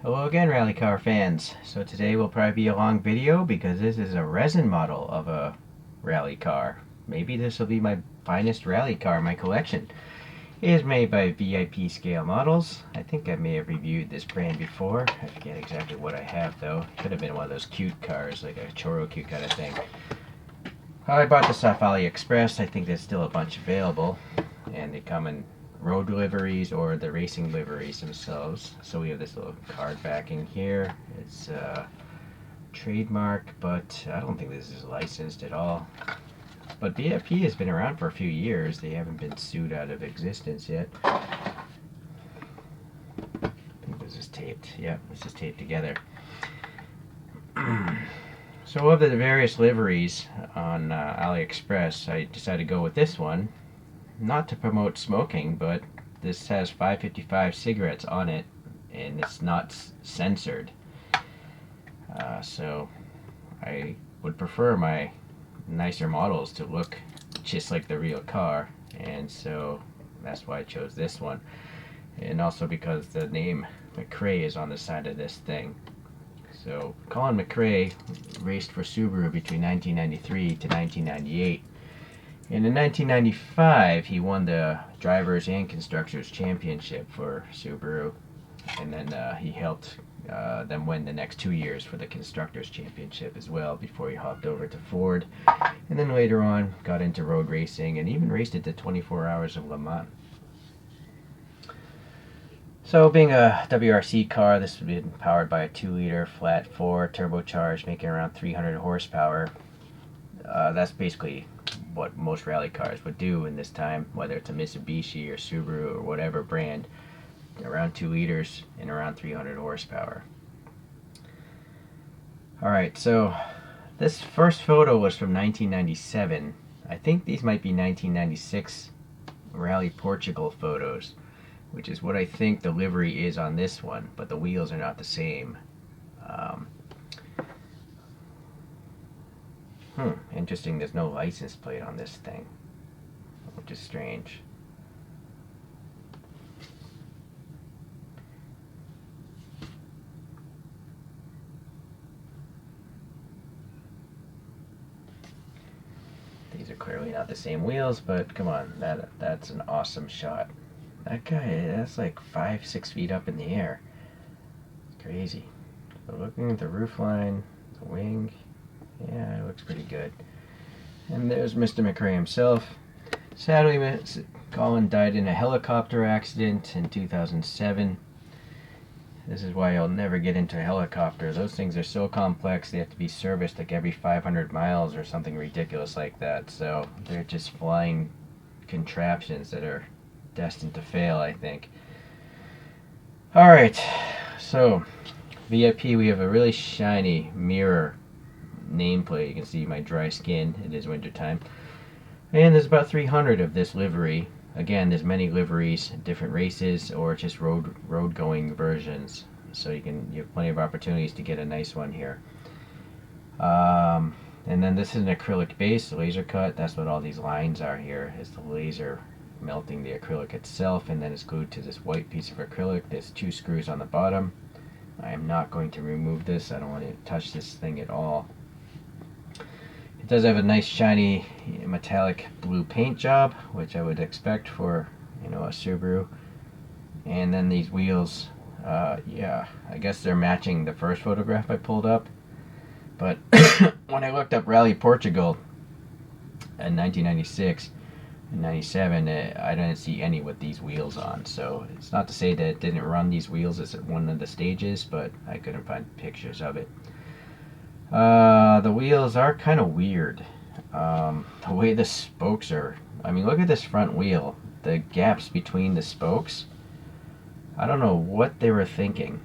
Hello again, rally car fans. So today will probably be a long video because this is a resin model of a rally car. Maybe this will be my finest rally car in my collection. It is made by VIP Scale Models. I think I may have reviewed this brand before. I forget exactly what I have though. Could have been one of those cute cars, like a Choro cute kind of thing. I bought this off AliExpress. I think there's still a bunch available, and they come in road liveries or the racing liveries themselves. So we have this little card backing here. It's trademark, but I don't think this is licensed at all. But VIP has been around for a few years. They haven't been sued out of existence yet. I think this is taped. Yeah, this is taped together. So of the various liveries on AliExpress, I decided to go with this one. Not to promote smoking, but this has 555 cigarettes on it, and it's not censored. So I would prefer my nicer models to look just like the real car, and so that's why I chose this one. And also because the name McRae is on the side of this thing. So Colin McRae raced for Subaru between 1993 to 1998. And in 1995, he won the Drivers' and Constructors' Championship for Subaru. And then he helped them win the next 2 years for the Constructors' Championship as well before he hopped over to Ford. And then later on, got into road racing and even raced at the 24 Hours of Le Mans. So being a WRC car, this would be powered by a 2-liter flat 4 turbocharged, making around 300 horsepower. That's basically what most rally cars would do in this time, whether it's a Mitsubishi or Subaru or whatever brand. Around 2 liters and around 300 horsepower. Alright, so this first photo was from 1997. I think these might be 1996 Rally Portugal photos, which is what I think the livery is on this one, but the wheels are not the same. Interesting, there's no license plate on this thing, which is strange. These are clearly not the same wheels, but come on, that's an awesome shot. That guy, that's like 5-6 feet up in the air. It's crazy. So looking at the roofline, the wing, yeah, it looks pretty good. And there's Mr. McRae himself. Sadly, Colin died in a helicopter accident in 2007. This is why I'll never get into a helicopter. Those things are so complex, they have to be serviced like every 500 miles or something ridiculous like that. So they're just flying contraptions that are destined to fail, I think. Alright, so VIP, we have a really shiny mirror nameplate. You can see my dry skin. It is winter time. And there's about 300 of this livery. Again, there's many liveries, different races, or just road going versions. So you have plenty of opportunities to get a nice one here. And then this is an acrylic base, laser cut. That's what all these lines are here, is the laser melting the acrylic itself, and then it's glued to this white piece of acrylic. There's 2 screws on the bottom. I am not going to remove this. I don't want to touch this thing at all. It does have a nice shiny metallic blue paint job, which I would expect for, a Subaru. And then these wheels, yeah, I guess they're matching the first photograph I pulled up. But when I looked up Rally Portugal in 1996 and 97, I didn't see any with these wheels on. So it's not to say that it didn't run these wheels at one of the stages, but I couldn't find pictures of it. The wheels are kind of weird. The way the spokes are, I mean, look at this front wheel. The gaps between the spokes. I don't know what they were thinking.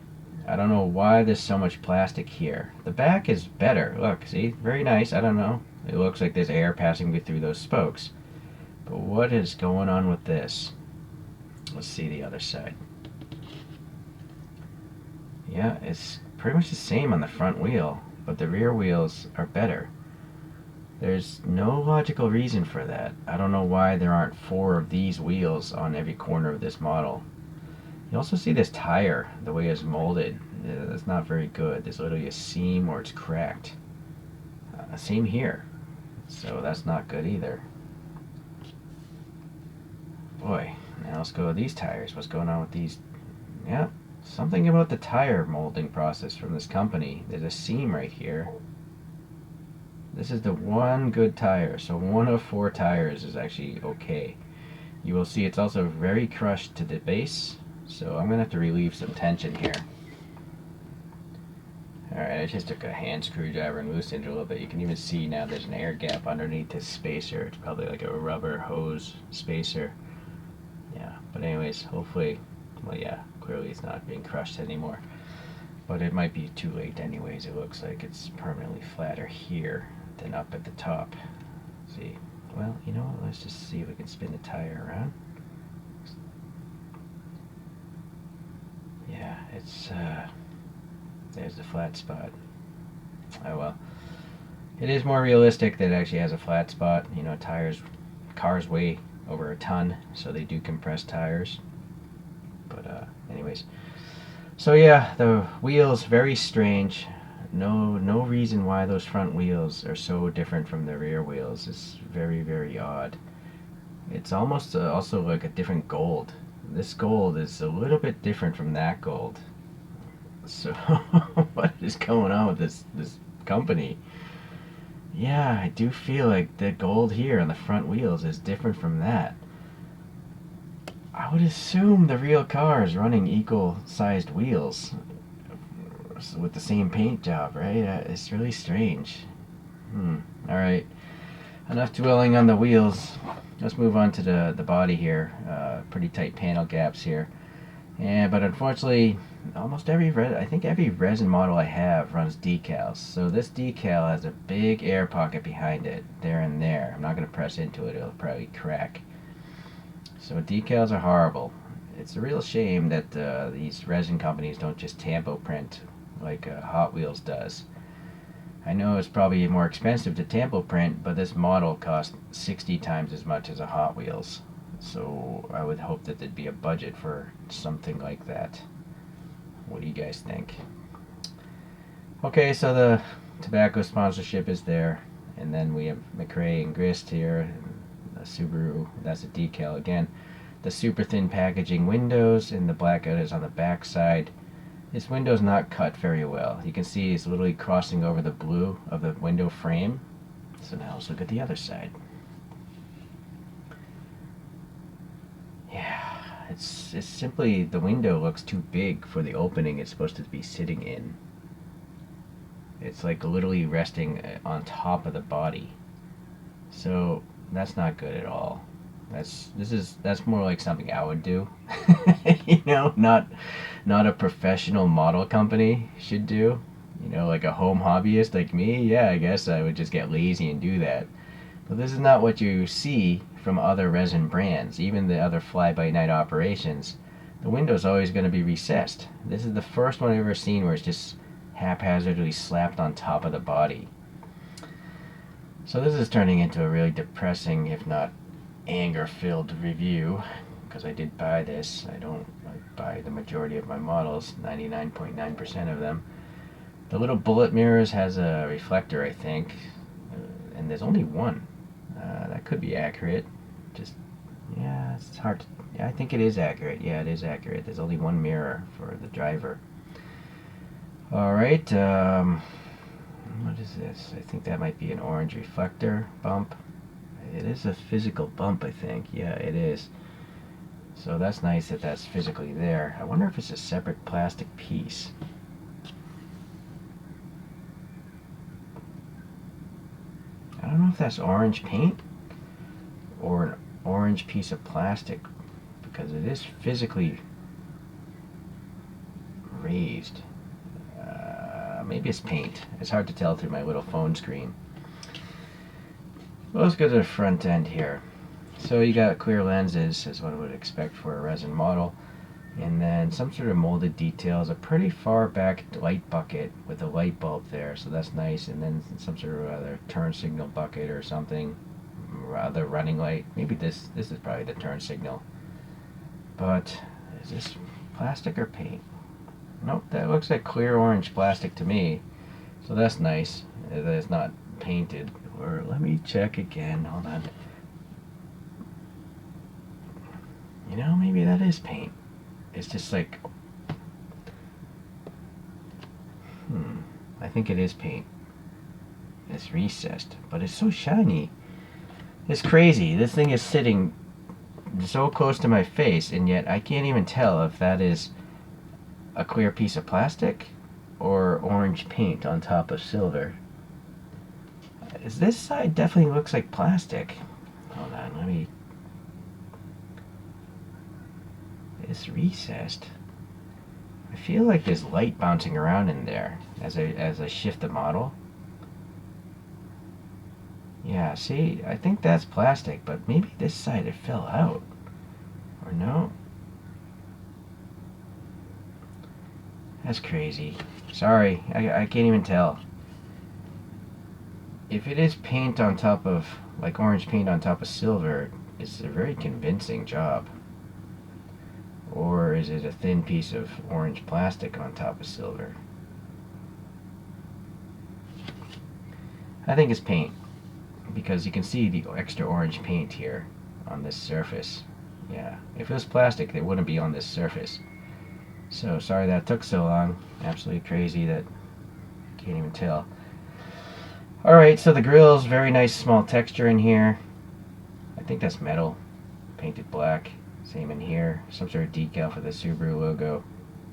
I don't know why there's so much plastic here. The back is better. Look, see? Very nice. I don't know. It looks like there's air passing through those spokes. But what is going on with this? Let's see the other side. Yeah, it's pretty much the same on the front wheel, but the rear wheels are better. There's no logical reason for that. I don't know why there aren't 4 of these wheels on every corner of this model. You also see this tire, the way it's molded. That's not very good. There's literally a seam or it's cracked. Same here. So that's not good either. Boy, now let's go with these tires. What's going on with these? Yeah, something about the tire molding process from this company. There's a seam right here. This is the one good tire, so 1 of 4 tires is actually okay. You will see it's also very crushed to the base, so I'm going to have to relieve some tension here. Alright, I just took a hand screwdriver and loosened it a little bit. You can even see now there's an air gap underneath this spacer. It's probably like a rubber hose spacer. Yeah, but anyways, hopefully, well yeah, clearly it's not being crushed anymore. But it might be too late anyways. It looks like it's permanently flatter here than up at the top. Let's see, well, you know what, let's just see if we can spin the tire around. Yeah, it's, there's the flat spot. Oh well. It is more realistic that it actually has a flat spot. You know, cars weigh over a ton, so they do compress tires. But anyways. So yeah, the wheels, very strange. No reason why those front wheels are so different from the rear wheels. It's very, very odd. It's almost also like a different gold. This gold is a little bit different from that gold. So what is going on with this company? Yeah, I do feel like the gold here on the front wheels is different from that. I would assume the real car is running equal-sized wheels with the same paint job, right? It's really strange. Alright, enough dwelling on the wheels. Let's move on to the body here. Pretty tight panel gaps here. But unfortunately, almost I think every resin model I have runs decals. So this decal has a big air pocket behind it, there and there. I'm not going to press into it, it'll probably crack. So decals are horrible. It's a real shame that these resin companies don't just tampo print like Hot Wheels does. I know it's probably more expensive to tampo print, but this model costs 60 times as much as a Hot Wheels. So I would hope that there'd be a budget for something like that. What do you guys think? Okay, so the tobacco sponsorship is there, and then we have McRae and Grist here. The Subaru, that's a decal again. The super thin packaging windows, and the blackout is on the back side. This window's not cut very well. You can see it's literally crossing over the blue of the window frame. So now let's look at the other side. Yeah, it's simply the window looks too big for the opening it's supposed to be sitting in. It's like literally resting on top of the body. So that's not good at all. That's more like something I would do. You know, not a professional model company should do. You know, like a home hobbyist like me, yeah, I guess I would just get lazy and do that. But this is not what you see from other resin brands, even the other fly-by-night operations. The window's always going to be recessed. This is the first one I've ever seen where it's just haphazardly slapped on top of the body. So this is turning into a really depressing, if not anger-filled review, because I did buy this. I buy the majority of my models, 99.9% of them. The little bullet mirrors has a reflector, I think, and there's only one. That could be accurate. Just, yeah, it's hard to, yeah, I think it is accurate. Yeah, it is accurate. There's only one mirror for the driver. Alright, what is this? I think that might be an orange reflector bump. It is a physical bump, I think. Yeah, it is. So that's nice that that's physically there. I wonder if it's a separate plastic piece. I don't know if that's orange paint or an orange piece of plastic, because it is physically raised. Maybe it's paint. It's hard to tell through my little phone screen. Well, let's go to the front end here. So you got clear lenses, as one would expect for a resin model, and then some sort of molded details, a pretty far back light bucket with a light bulb there, so that's nice, and then some sort of other turn signal bucket or something, other running light. Maybe this is probably the turn signal. But is this plastic or paint? Nope, that looks like clear orange plastic to me. So that's nice that it's not painted. Or let me check again. Hold on. You know, maybe that is paint. It's just like, I think it is paint. It's recessed, but it's so shiny. It's crazy. This thing is sitting so close to my face, and yet I can't even tell if that is a clear piece of plastic or orange paint on top of silver. This side definitely looks like plastic. Hold on, let me... It's recessed. I feel like there's light bouncing around in there as I shift the model. Yeah, see, I think that's plastic, but maybe this side it fell out. Or no? That's crazy. Sorry, I can't even tell. If it is paint on top of, like orange paint on top of silver, it's a very convincing job. Or is it a thin piece of orange plastic on top of silver? I think it's paint, because you can see the extra orange paint here on this surface. Yeah, if it was plastic, it wouldn't be on this surface. So sorry that took so long. Absolutely crazy that can't even tell. Alright, so the grill's very nice small texture in here. I think that's metal, painted black. Same in here. Some sort of decal for the Subaru logo.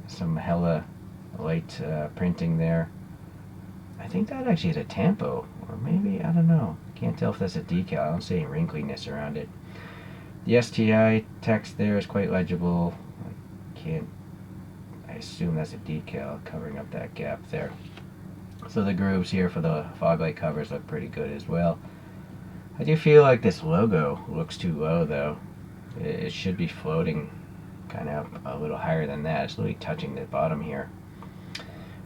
Some hella light printing there. I think that actually is a tampo, or maybe, I don't know. Can't tell if that's a decal. I don't see any wrinkliness around it. The STI text there is quite legible. I assume that's a decal covering up that gap there. So the grooves here for the fog light covers look pretty good as well. I do feel like this logo looks too low though. It should be floating kind of a little higher than that. It's literally touching the bottom here.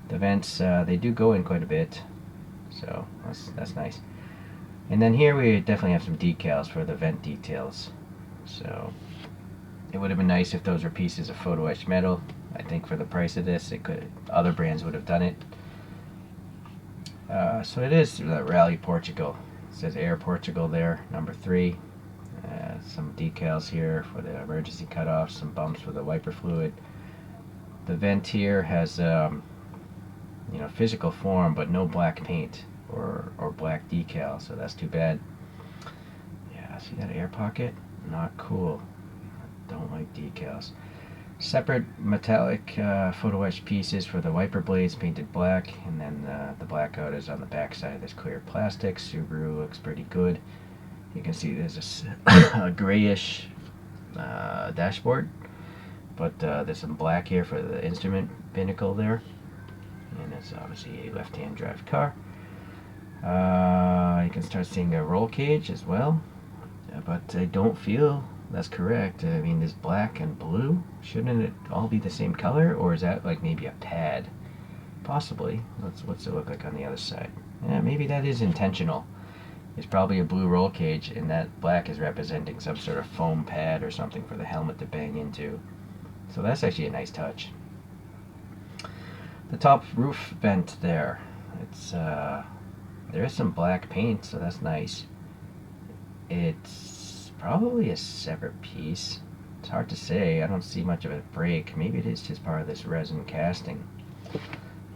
The vents, they do go in quite a bit, so that's nice. And then here we definitely have some decals for the vent details. So it would have been nice if those were pieces of photo etched metal. I think for the price of this, other brands would have done it. So it is Rally Portugal. It says Air Portugal there, number 3. Some decals here for the emergency cutoffs, some bumps for the wiper fluid. The vent here has physical form, but no black paint or black decal, so that's too bad. Yeah, see that air pocket? Not cool. Don't like decals. Separate metallic photo etched pieces for the wiper blades painted black, and then the blackout is on the back side of this clear plastic. Subaru looks pretty good. You can see there's a grayish dashboard, but there's some black here for the instrument binnacle there, and it's obviously a left-hand drive car. You can start seeing a roll cage as well, but I don't feel that's correct. I mean, there's black and blue. Shouldn't it all be the same color, or is that like maybe a pad? Possibly. What's it look like on the other side? Yeah, maybe that is intentional. It's probably a blue roll cage, and that black is representing some sort of foam pad or something for the helmet to bang into. So that's actually a nice touch. The top roof vent there, there is some black paint, so that's nice. It's probably a separate piece. It's hard to say. I don't see much of a break. Maybe it is just part of this resin casting. You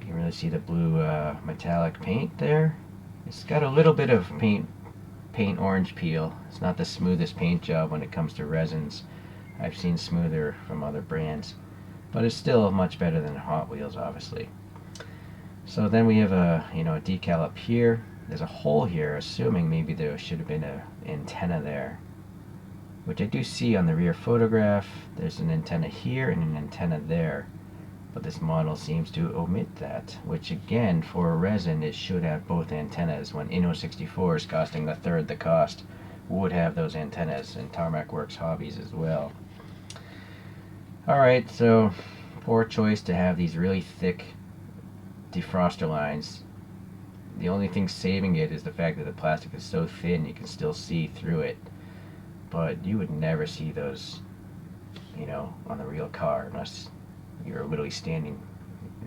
can really see the blue metallic paint there. It's got a little bit of paint orange peel. It's not the smoothest paint job when it comes to resins. I've seen smoother from other brands, but it's still much better than Hot Wheels, obviously. So then we have a decal up here. There's a hole here, assuming maybe there should have been an antenna there, which I do see on the rear photograph. There's an antenna here and an antenna there. But this model seems to omit that, which again, for a resin, it should have both antennas, when Inno64s costing a third the cost would have those antennas, and Tarmac Works Hobbies as well. Alright, so poor choice to have these really thick defroster lines. The only thing saving it is the fact that the plastic is so thin you can still see through it. But you would never see those, on the real car unless you're literally standing,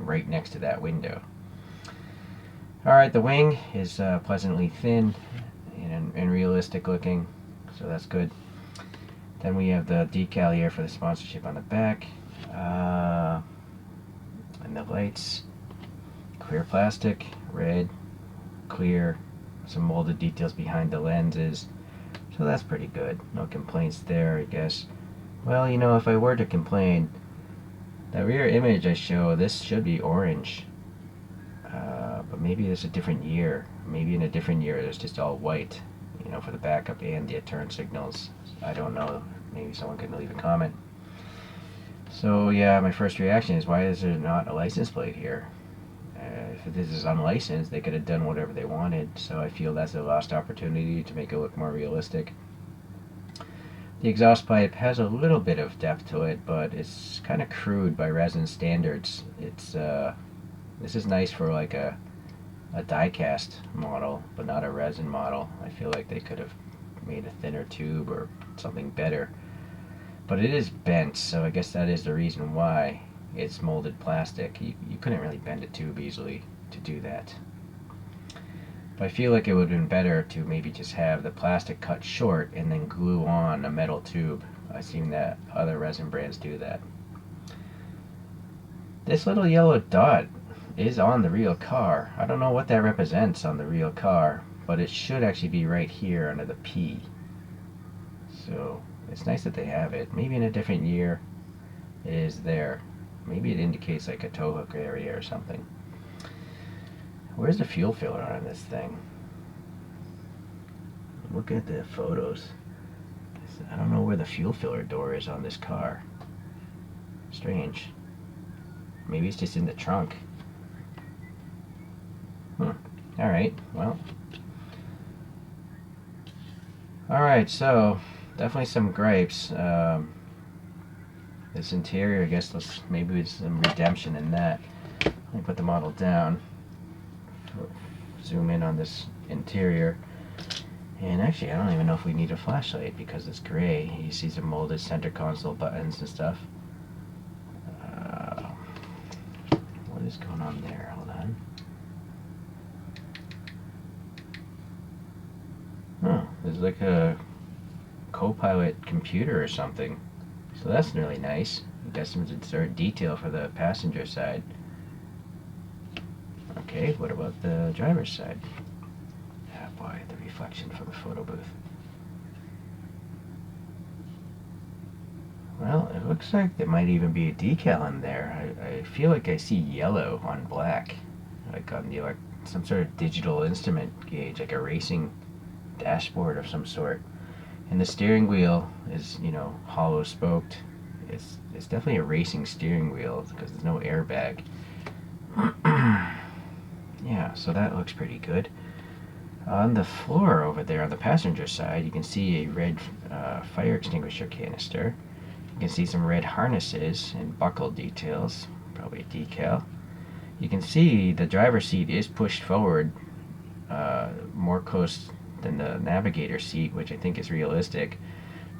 right next to that window. Alright, the wing is pleasantly thin and realistic looking, so that's good. Then we have the decal here for the sponsorship on the back. And the lights, clear plastic, red, clear, some molded details behind the lenses. So that's pretty good. No complaints there, I guess. Well, you know, if I were to complain, the rear image I show, this should be orange. But maybe it's a different year. Maybe in a different year it's just all white, you know, for the backup and the turn signals. I don't know. Maybe someone can leave a comment. So yeah, my first reaction is, why is there not a license plate here? If this is unlicensed, they could have done whatever they wanted, so I feel that's a lost opportunity to make it look more realistic. The exhaust pipe has a little bit of depth to it, but it's kind of crude by resin standards. It's this is nice for like a die-cast model, but not a resin model. I feel like they could have made a thinner tube or something better. But it is bent, so I guess that is the reason why it's molded plastic. You couldn't really bend a tube easily to do that. But I feel like it would have been better to maybe just have the plastic cut short and then glue on a metal tube. I've seen that other resin brands do that. This little yellow dot is on the real car. I don't know what that represents on the real car, but it should actually be right here under the P. So it's nice that they have it. Maybe in a different year it is there. Maybe it indicates like a tow hook area or something. Where's the fuel filler on this thing? Look at the photos. I don't know where the fuel filler door is on this car. Strange. Maybe it's just in the trunk. Alright, well. Alright, so definitely some gripes. This interior, I guess, maybe it's some redemption in that. Let me put the model down. Zoom in on this interior. And actually, I don't even know if we need a flashlight because it's gray. You see some molded center console buttons and stuff. What is going on there? Hold on. Oh, there's like a co-pilot computer or something. So that's really nice. You got some insert detail for the passenger side. Okay, what about the driver's side? Ah, boy, the reflection from the photo booth. Well, it looks like there might even be a decal in there. I feel like I see yellow on black, like on the some sort of digital instrument gauge, like a racing dashboard of some sort. And the steering wheel is, you know, hollow spoked. It's definitely a racing steering wheel because there's no airbag. Yeah, so that looks pretty good. On the floor over there on the passenger side, you can see a red fire extinguisher canister. You can see some red harnesses and buckle details, probably a decal. You can see the driver's seat is pushed forward more close than the navigator seat, which I think is realistic.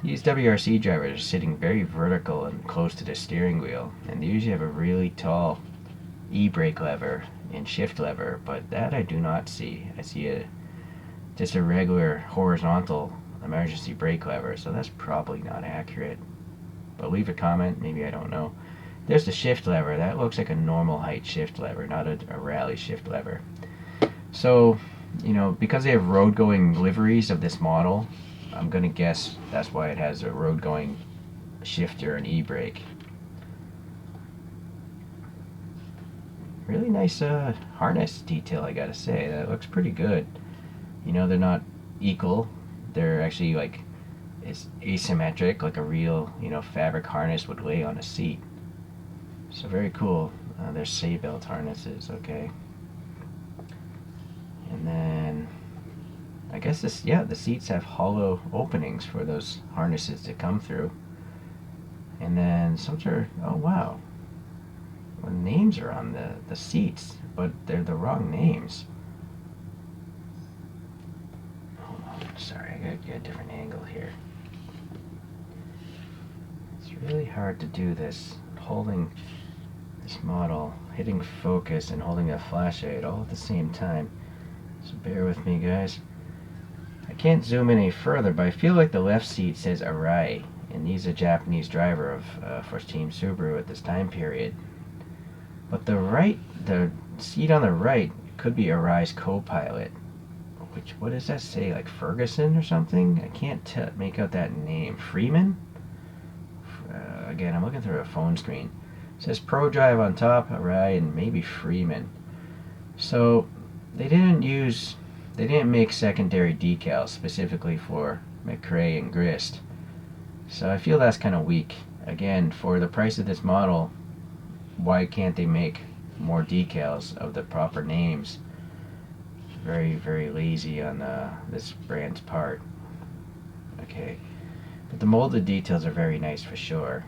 These WRC drivers are sitting very vertical and close to the steering wheel, and they usually have a really tall e-brake lever and shift lever, but that I do not see. I see just a regular horizontal emergency brake lever, so that's probably not accurate. But leave a comment, maybe I don't know. There's the shift lever. That looks like a normal height shift lever, not a rally shift lever. So, you know, because they have road-going liveries of this model, I'm going to guess that's why it has a road-going shifter and e-brake. Really nice harness detail, I gotta say. That looks pretty good. You know, they're not equal. They're actually like, it's asymmetric, like a real, you know, fabric harness would lay on a seat. So very cool. There's seatbelt harnesses, okay. And then, I guess this, yeah, the seats have hollow openings for those harnesses to come through. And then some sort of, oh wow. Well, names are on the seats, but they're the wrong names. Hold on, sorry, I gotta get a different angle here. It's really hard to do this, holding this model hitting focus and holding a flashlight all at the same time. So bear with me, guys. I can't zoom in any further, but I feel like the left seat says Arai, and he's a Japanese driver for Team Subaru at this time period. But the seat on the right could be Arai's co-pilot. What does that say? Like Ferguson or something? I can't make out that name. Freeman? Again, I'm looking through a phone screen. It says Pro Drive on top, Arai, and maybe Freeman. So they didn't make secondary decals specifically for McRae and Grist. So I feel that's kind of weak. Again, for the price of this model, why can't they make more decals of the proper names? Very, very lazy on this brand's part. Okay, but the molded details are very nice for sure.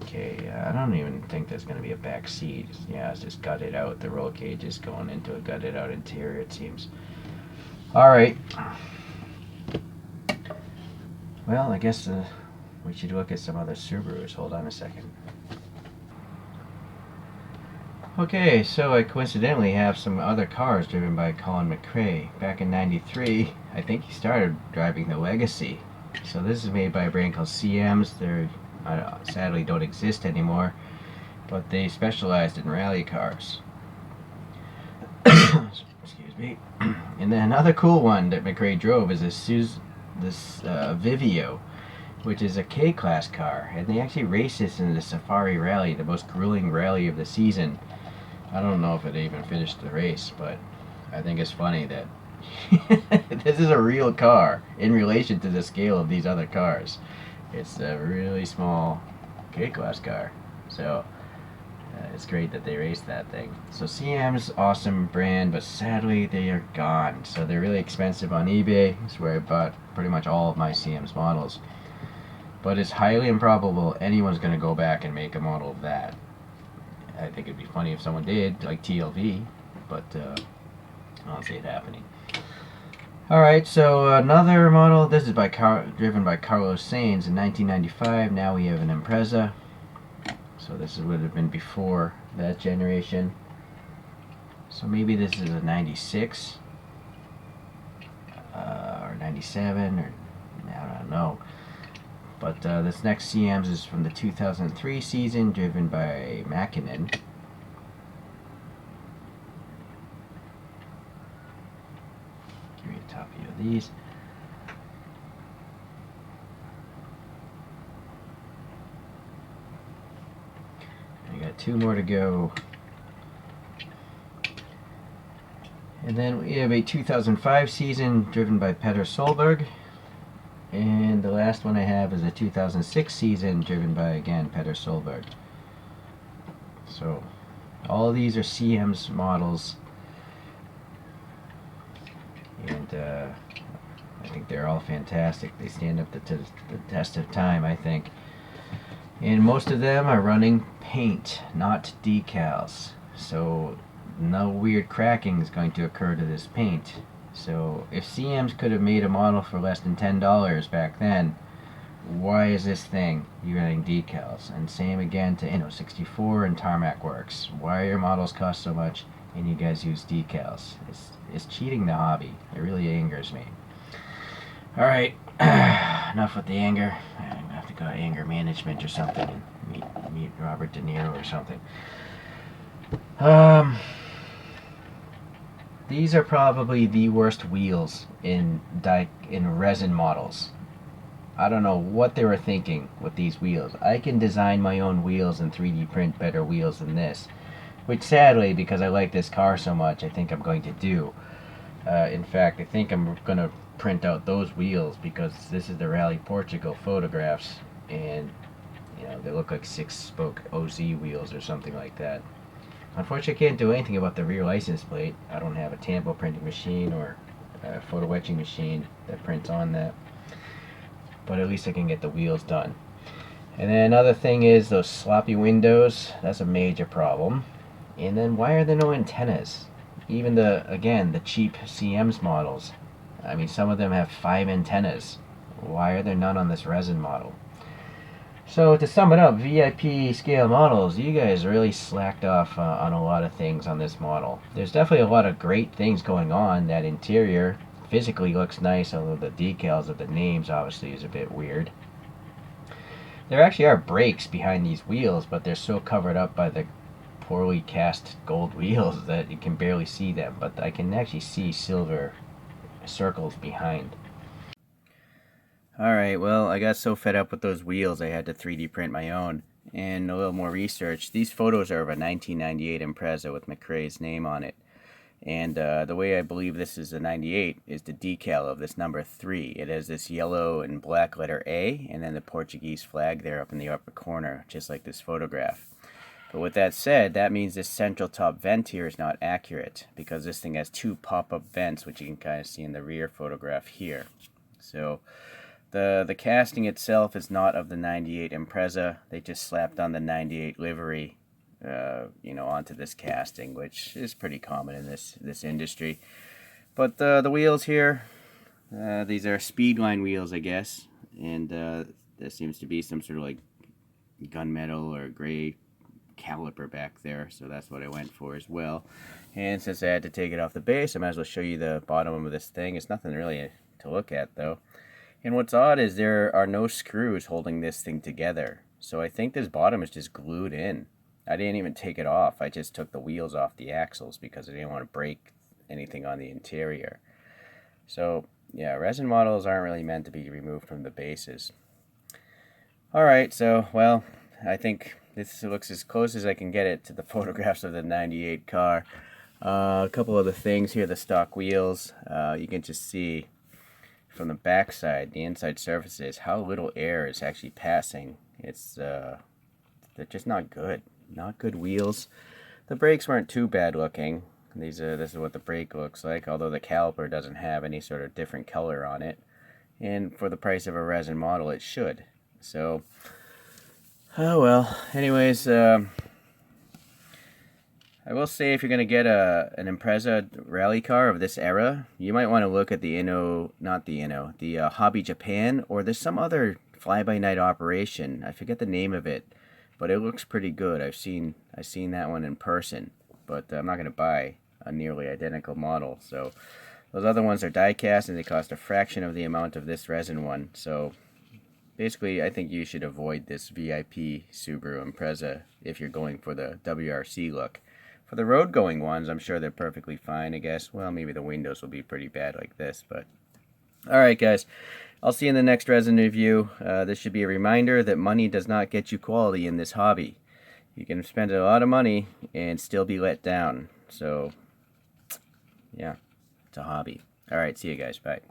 Okay, I don't even think there's going to be a back seat. Yeah, it's just gutted out. The roll cage is going into a gutted out interior, it seems. Alright. Well, I guess we should look at some other Subarus. Hold on a second. Okay, so I coincidentally have some other cars driven by Colin McRae. Back in '93, I think he started driving the Legacy. So this is made by a brand called CMs. They sadly don't exist anymore, but they specialized in rally cars. Excuse me. And then another cool one that McRae drove is this Vivio, which is a K-Class car, and they actually raced this in the Safari Rally, the most grueling rally of the season. I don't know if it even finished the race, but I think it's funny that this is a real car in relation to the scale of these other cars. It's a really small K-Class car, so it's great that they raced that thing. So CM's awesome brand, but sadly they are gone. So they're really expensive on eBay. It's where I bought pretty much all of my CM's models. But it's highly improbable anyone's going to go back and make a model of that. I think it'd be funny if someone did, like TLV, but I don't see it happening. Alright, so another model. This is driven by Carlos Sainz in 1995. Now we have an Impreza. So this would have been before that generation. So maybe this is a 96 or 97, or I don't know. But this next CMs is from the 2003 season, driven by Mackinnon. Give me a top view of these. I got two more to go. And then we have a 2005 season, driven by Petter Solberg. And the last one I have is a 2006 season, driven by, again, Petter Solberg. So, all of these are CM's models. And I think they're all fantastic. They stand up to the test of time, I think. And most of them are running paint, not decals. So, no weird cracking is going to occur to this paint. So if CMs could have made a model for less than $10 back then, why is this thing running decals? And same again to Inno64 and Tarmac Works. Why are your models cost so much and you guys use decals? It's cheating the hobby. It really angers me. Alright, enough with the anger. I'm going to have to go to anger management or something and meet Robert De Niro or something. These are probably the worst wheels in resin models. I don't know what they were thinking with these wheels. I can design my own wheels and 3D print better wheels than this, which sadly, because I like this car so much, I think I'm going to do. In fact, I think I'm going to print out those wheels because this is the Rally Portugal photographs, and they look like 6-spoke OZ wheels or something like that. Unfortunately, I can't do anything about the rear license plate. I don't have a tampo printing machine or a photo etching machine that prints on that. But at least I can get the wheels done. And then another thing is those sloppy windows. That's a major problem. And then why are there no antennas? Even the cheap CM's models. I mean, some of them have 5 antennas. Why are there none on this resin model? So to sum it up, VIP scale models, you guys really slacked off on a lot of things on this model. There's definitely a lot of great things going on. That interior physically looks nice, although the decals of the names obviously is a bit weird. There actually are brakes behind these wheels, but they're so covered up by the poorly cast gold wheels that you can barely see them, but I can actually see silver circles behind. Alright, well, I got so fed up with those wheels I had to 3D print my own. And a little more research. These photos are of a 1998 Impreza with McRae's name on it. And the way I believe this is a 98 is the decal of this number 3. It has this yellow and black letter A, and then the Portuguese flag there up in the upper corner, just like this photograph. But with that said, that means this central top vent here is not accurate, because this thing has two pop-up vents, which you can kind of see in the rear photograph here. So the casting itself is not of the 98 Impreza. They just slapped on the 98 livery, onto this casting, which is pretty common in this industry. But the wheels here, these are Speedline wheels, I guess, and there seems to be some sort of like gunmetal or gray caliper back there, so that's what I went for as well. And since I had to take it off the base, I might as well show you the bottom of this thing. It's nothing really to look at though. And what's odd is there are no screws holding this thing together, so I think this bottom is just glued in. I didn't even take it off. I just took the wheels off the axles because I didn't want to break anything on the interior. So yeah, resin models aren't really meant to be removed from the bases. Alright, so well, I think this looks as close as I can get it to the photographs of the 98 car. A couple of the things here, the stock wheels, you can just see from the back side, the inside surfaces, how little air is actually passing. It's they're just not good. Not good wheels. The brakes weren't too bad looking. This is what the brake looks like, although the caliper doesn't have any sort of different color on it. And for the price of a resin model, it should. So, oh well. Anyways, I will say if you're going to get an Impreza rally car of this era, you might want to look at the Hobby Japan, or there's some other fly-by-night operation. I forget the name of it, but it looks pretty good. I've seen that one in person, but I'm not going to buy a nearly identical model. So those other ones are die-cast, and they cost a fraction of the amount of this resin one. So basically, I think you should avoid this VIP Subaru Impreza if you're going for the WRC look. For the road-going ones, I'm sure they're perfectly fine, I guess. Well, maybe the windows will be pretty bad like this, but... Alright, guys. I'll see you in the next resin review. This should be a reminder that money does not get you quality in this hobby. You can spend a lot of money and still be let down. So, yeah, it's a hobby. Alright, see you guys. Bye.